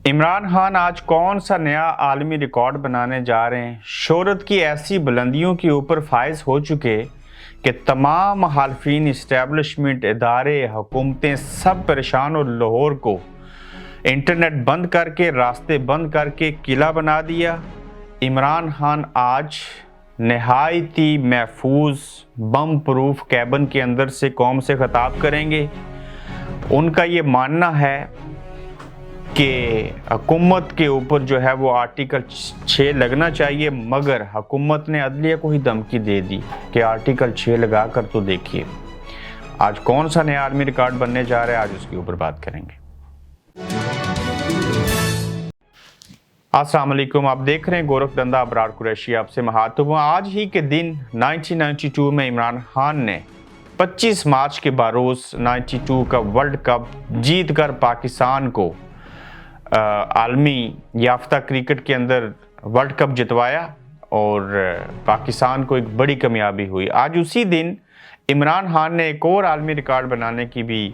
इमरान खान आज कौन सा नया आलमी रिकॉर्ड बनाने जा रहे हैं। शोहरत की ऐसी बुलंदियों के ऊपर फायज हो चुके कि तमाम मुखालफिन, इस्टेब्लिशमेंट, इदारे, हुकूमतें सब परेशान और लाहौर को इंटरनेट बंद करके, रास्ते बंद करके किला बना दिया। इमरान खान आज नहायती महफूज बम प्रूफ कैबिन के अंदर से कौम से खिताब करेंगे। उनका ये मानना है कि हुकूमत के ऊपर जो है वो आर्टिकल 6 लगना चाहिए, मगर हुकूमत ने अदलिया को ही धमकी दे दी कि आर्टिकल 6 लगा कर तो देखिए। आज कौन सा नया आर्मी रिकॉर्ड बनने जा रहा है, आज उसके ऊपर बात करेंगे। अस्सलाम वालेकुम, आप देख रहे हैं गोरखधंधा अबरार कुरैशी, आपसे महातुब। आज ही के दिन 1992 में इमरान खान ने 25 मार्च के बारोज 92 का वर्ल्ड कप जीत कर पाकिस्तान को आलमी याफ्ता क्रिकेट के अंदर वर्ल्ड कप जितवाया और पाकिस्तान को एक बड़ी कामयाबी हुई। आज उसी दिन इमरान खान ने एक और आलमी रिकॉर्ड बनाने की भी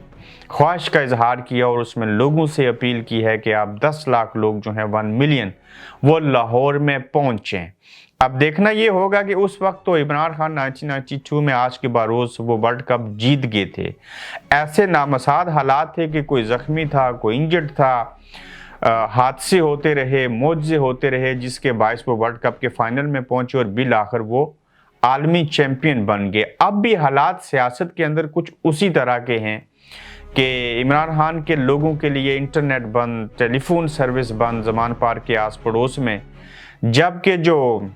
ख्वाहिश का इजहार किया और उसमें लोगों से अपील की है कि आप 10 लाख लोग जो हैं 1 मिलियन वो लाहौर में पहुंचें। अब देखना ये होगा कि उस वक्त तो इमरान खान 1992 में आज के बारोज वो वर्ल्ड कप जीत गए थे। ऐसे नामसाद हालात थे कि कोई ज़ख्मी था, कोई इंजर्ड था, हादसे होते रहे, मौजे होते रहे, जिसके बायस वो वर्ल्ड कप के फाइनल में पहुंचे और बिल आखिर वो आलमी चैंपियन बन गए। अब भी हालात सियासत के अंदर कुछ उसी तरह के हैं कि इमरान खान के लोगों के लिए इंटरनेट बंद, टेलीफोन सर्विस बंद ज़मान पार्क के आस पड़ोस में, जबकि जो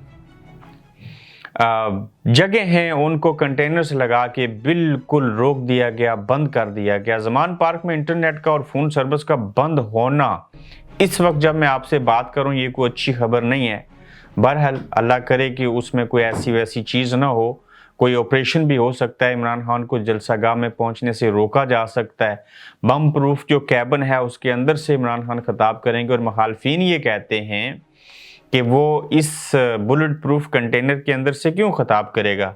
जगह हैं उनको कंटेनर्स लगा के बिल्कुल रोक दिया गया, बंद कर दिया गया। ज़मान पार्क में इंटरनेट का और फ़ोन सर्विस का बंद होना इस वक्त जब मैं आपसे बात करूं ये कोई अच्छी खबर नहीं है। बहरहाल अल्लाह करे कि उसमें कोई ऐसी वैसी चीज़ ना हो, कोई ऑपरेशन भी हो सकता है, इमरान खान को जलसागाह में पहुंचने से रोका जा सकता है। बम प्रूफ जो कैबिन है उसके अंदर से इमरान खान खिताब करेंगे और मुखालफिन ये कहते हैं कि वो इस बुलेट प्रूफ कंटेनर के अंदर से क्यों खिताब करेगा।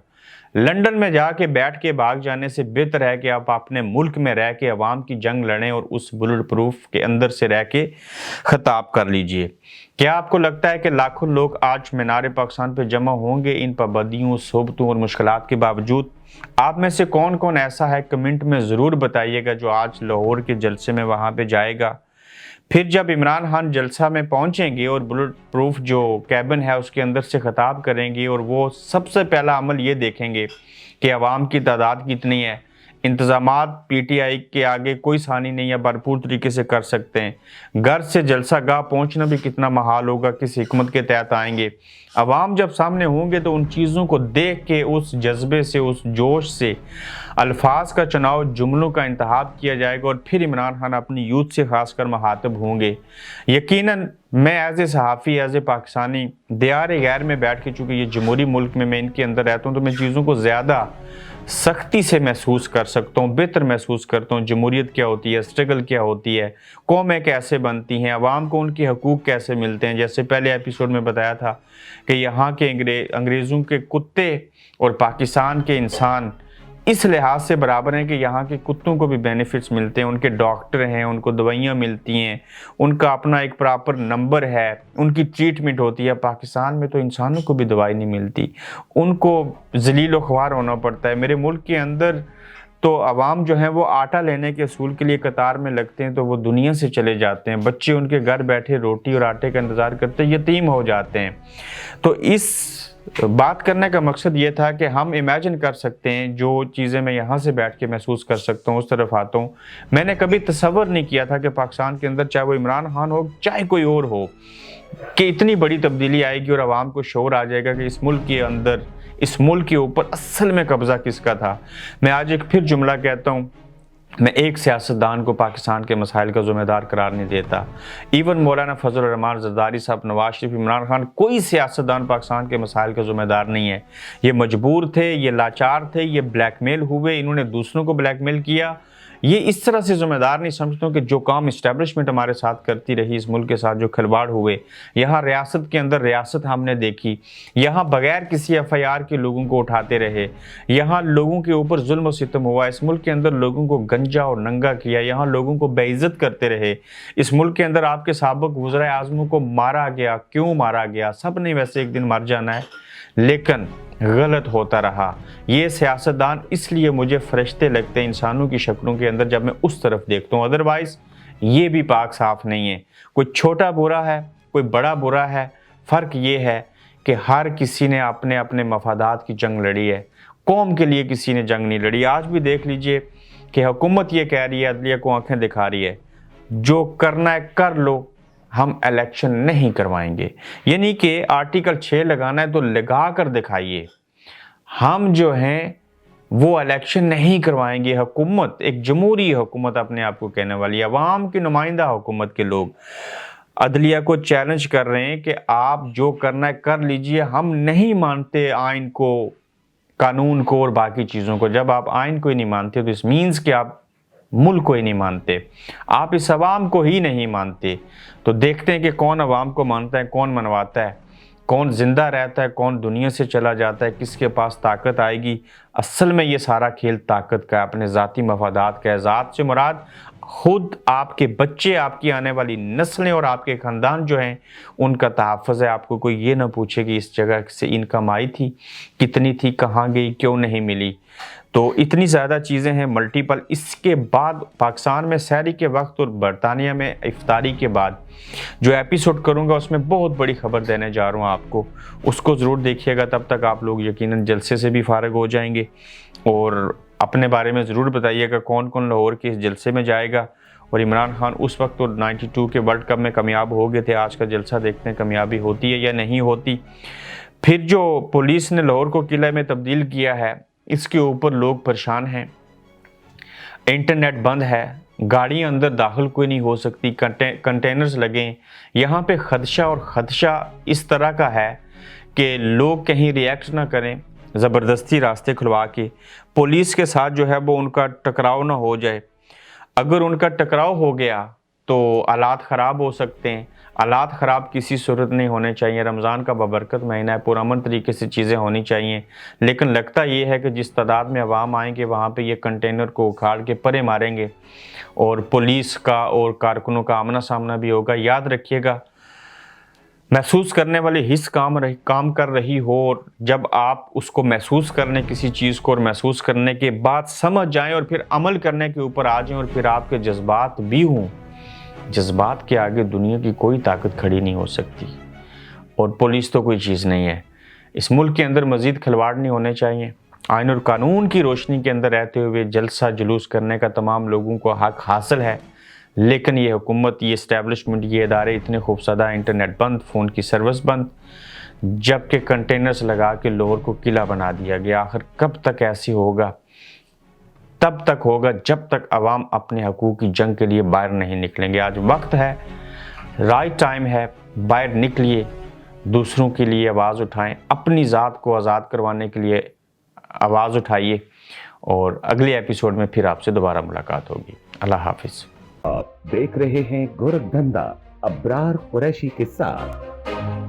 लंदन में जाके बैठ के भाग जाने से बेहतर है कि आप अपने मुल्क में रह के अवाम की जंग लड़ें और उस बुलेट प्रूफ के अंदर से रह के खिताब कर लीजिए। क्या आपको लगता है कि लाखों लोग आज मीनार पाकिस्तान पे जमा होंगे इन पाबंदियों, सोबतों और मुश्किलात के बावजूद? आप में से कौन कौन ऐसा है, कमेंट में ज़रूर बताइएगा जो आज लाहौर के जलसे में वहाँ पे जाएगा। फिर जब इमरान खान जलसा में पहुंचेंगे और बुलेट प्रूफ जो कैबिन है उसके अंदर से खिताब करेंगे और वो सबसे पहला अमल ये देखेंगे कि अवाम की तादाद कितनी है। इंतज़ामात पीटीआई के आगे कोई सानी नहीं है, भरपूर तरीके से कर सकते हैं। घर से जलसा गाह पहुँचना भी कितना महाल होगा, किस हिकमत के तहत आएंगे। अवाम जब सामने होंगे तो उन चीज़ों को देख के उस जज्बे से, उस जोश से अल्फाज का चुनाव, जुमलों का इंतखाब किया जाएगा और फिर इमरान खान अपनी यूथ से खासकर मुखातिब होंगे। यकीनन मैं एज ए सहाफ़ी, एज ए पाकिस्तानी दियार गैर में बैठ के, चूँकि ये जमहूरी मुल्क में मैं इनके अंदर रहता हूँ, तो मैं चीज़ों को ज़्यादा सख्ती से महसूस कर सकता हूँ, बेहतर महसूस करता हूँ। जमहूरियत क्या होती है, स्ट्रगल क्या होती है, कौमें कैसे बनती हैं, अवाम को उनके हकूक़ कैसे मिलते हैं। जैसे पहले एपिसोड में बताया था कि यहाँ के अंग्रेज़ों के कुत्ते और पाकिस्तान के इंसान इस लिहाज से बराबर हैं कि यहाँ के कुत्तों को भी बेनिफिट्स मिलते हैं, उनके डॉक्टर हैं, उनको दवाइयाँ मिलती हैं, उनका अपना एक प्रॉपर नंबर है, उनकी ट्रीटमेंट होती है। पाकिस्तान में तो इंसानों को भी दवाई नहीं मिलती, उनको ज़लील व ख्वार होना पड़ता है। मेरे मुल्क के अंदर तो अवाम जो है वो आटा लेने के असूल के लिए कतार में लगते हैं तो वो दुनिया से चले जाते हैं। बच्चे उनके घर बैठे रोटी और आटे का इंतज़ार करते यतीम हो जाते हैं। तो इस बात करने का मकसद ये था कि हम इमेजिन कर सकते हैं जो चीज़ें मैं यहाँ से बैठ के महसूस कर सकता हूँ, उस तरफ आता हूँ। मैंने कभी तसव्वुर नहीं किया था कि पाकिस्तान के अंदर, चाहे वो इमरान खान हो चाहे कोई और हो, कि इतनी बड़ी तब्दीली आएगी और आवाम को शौर आ जाएगा कि इस मुल्क के अंदर, इस मुल्क के ऊपर असल में कब्ज़ा किसका था। मैं आज एक फिर जुमला कहता हूँ, मैं एक सियासतदान को पाकिस्तान के मसाइल का ज़िम्मेदार करार नहीं देता। इवन मौलाना फजल रहमान ज़रदारी साहब, नवाज शरीफ, इमरान खान, कोई सियासतदान पाकिस्तान के मसाइल का ज़िम्मेदार नहीं है। ये मजबूर थे, ये लाचार थे, ये ब्लैकमेल हुए, इन्होंने दूसरों को ब्लैकमेल किया, ये इस तरह से जिम्मेदार नहीं समझता हूँ कि जो काम इस्टेब्लिशमेंट हमारे साथ करती रही, इस मुल्क के साथ जो खिलवाड़ हुए, यहाँ रियासत के अंदर रियासत हमने देखी, यहाँ बगैर किसी FIR के लोगों को उठाते रहे, यहाँ लोगों के ऊपर जुल्म और सितम हुआ, इस मुल्क के अंदर लोगों को गंजा और नंगा किया, यहाँ लोगों को बेइज्जत करते रहे, इस मुल्क के अंदर आपके साबिक वज़राए आज़मों को मारा गया, क्यों मारा गया? सब ने वैसे एक दिन मर जाना है, लेकिन गलत होता रहा। ये सियासतदान इसलिए मुझे फरिश्ते लगते हैं इंसानों की शक्लों के अंदर जब मैं उस तरफ देखता हूँ, अदरवाइज ये भी पाक साफ नहीं है। कोई छोटा बुरा है, कोई बड़ा बुरा है, फ़र्क ये है कि हर किसी ने अपने अपने मफादात की जंग लड़ी है, कौम के लिए किसी ने जंग नहीं लड़ी। आज भी देख लीजिए कि हुकूमत ये कह रही है, अदलिया को आंखें दिखा रही है, जो करना है कर लो, हम इलेक्शन नहीं करवाएंगे। यानी कि आर्टिकल 6 लगाना है तो लगा कर दिखाइए, हम जो हैं वो इलेक्शन नहीं करवाएंगे। हुकूमत एक जमहूरी हुकूमत अपने आप को कहने वाली है, अवाम की नुमाइंदा हुकूमत के लोग अदलिया को चैलेंज कर रहे हैं कि आप जो करना है कर लीजिए, हम नहीं मानते आइन को, कानून को और बाकी चीज़ों को। जब आप आइन को ही नहीं मानते तो इस मीन्स कि आप मुल्क को ही नहीं मानते, आप इस अवाम को ही नहीं मानते। तो देखते हैं कि कौन अवाम को मानता है, कौन मनवाता है, कौन ज़िंदा रहता है, कौन दुनिया से चला जाता है, किसके पास ताकत आएगी। असल में ये सारा खेल ताकत का, अपने ज़ाती मफादात का है। ज़ात से मुराद खुद आपके बच्चे, आपकी आने वाली नस्लें और आपके ख़ानदान जो हैं उनका तहफ़्फ़ुज़ है। आपको कोई ये ना पूछे कि इस जगह से इनकम आई थी, कितनी थी, कहाँ गई, क्यों नहीं मिली। तो इतनी ज़्यादा चीज़ें हैं मल्टीपल। इसके बाद पाकिस्तान में सहरी के वक्त और बरतानिया में इफ्तारी के बाद जो एपिसोड करूँगा उसमें बहुत बड़ी खबर देने जा रहा हूँ आपको, उसको ज़रूर देखिएगा। तब तक आप लोग यकीनन जलसे से भी फारिग हो जाएंगे और अपने बारे में ज़रूर बताइएगा कौन कौन लाहौर के इस जलसे में जाएगा। और इमरान खान उस वक्त तो 92 के वर्ल्ड कप में कामयाब हो गए थे, आज का जलसा देखते हैं कामयाबी होती है या नहीं होती। फिर जो पुलिस ने लाहौर को किले में तब्दील किया है, इसके ऊपर लोग परेशान हैं, इंटरनेट बंद है, गाड़ियाँ अंदर दाखिल कोई नहीं हो सकती, कंटेनर्स लगे। यहाँ पे खदशा, और खदशा इस तरह का है कि लोग कहीं रिएक्ट ना करें, ज़बरदस्ती रास्ते खुलवा के पुलिस के साथ जो है वो उनका टकराव ना हो जाए। अगर उनका टकराव हो गया तो हालात ख़राब हो सकते हैं। हालात ख़राब किसी सूरत नहीं होने चाहिए। रमज़ान का बबरकत महीना है, पुरअमन तरीके से चीज़ें होनी चाहिए। लेकिन लगता ये है कि जिस तादाद में अवाम आएंगे वहाँ पे ये कंटेनर को उखाड़ के परे मारेंगे और पुलिस का और कारकुनों का आमना सामना भी होगा। याद रखिएगा, महसूस करने वाली हिस्स काम कर रही हो, और जब आप उसको महसूस करने किसी चीज़ को और महसूस करने के बाद समझ जाएं और फिर अमल करने के ऊपर आ जाएं और फिर आपके जज्बात भी हों, जज्बात के आगे दुनिया की कोई ताकत खड़ी नहीं हो सकती। और पुलिस तो कोई चीज़ नहीं है। इस मुल्क के अंदर मज़ीद खिलवाड़ नहीं होने चाहिए। आइन और कानून की रोशनी के अंदर रहते हुए जलसा जुलूस करने का तमाम लोगों को हक हासिल है। लेकिन ये हुकूमत, ये इस्टेब्लिशमेंट, ये इदारे इतने खूबसूरत, इंटरनेट बंद, फ़ोन की सर्विस बंद, जबकि कंटेनर्स लगा के लाहौर को किला बना दिया गया। आखिर कब तक ऐसी होगा? तब तक होगा जब तक अवाम अपने हकूक़ की जंग के लिए बाहर नहीं निकलेंगे। आज वक्त है, राइट टाइम है, बाहर निकलिए, दूसरों के लिए आवाज़ उठाएं, अपनी ज़ात को आज़ाद करवाने के लिए आवाज़ उठाइए। और अगले एपिसोड में फिर आपसे दोबारा मुलाकात होगी। अल्लाह हाफिज़। आप देख रहे हैं गोरखधंधा अब्रार कुरैशी के साथ।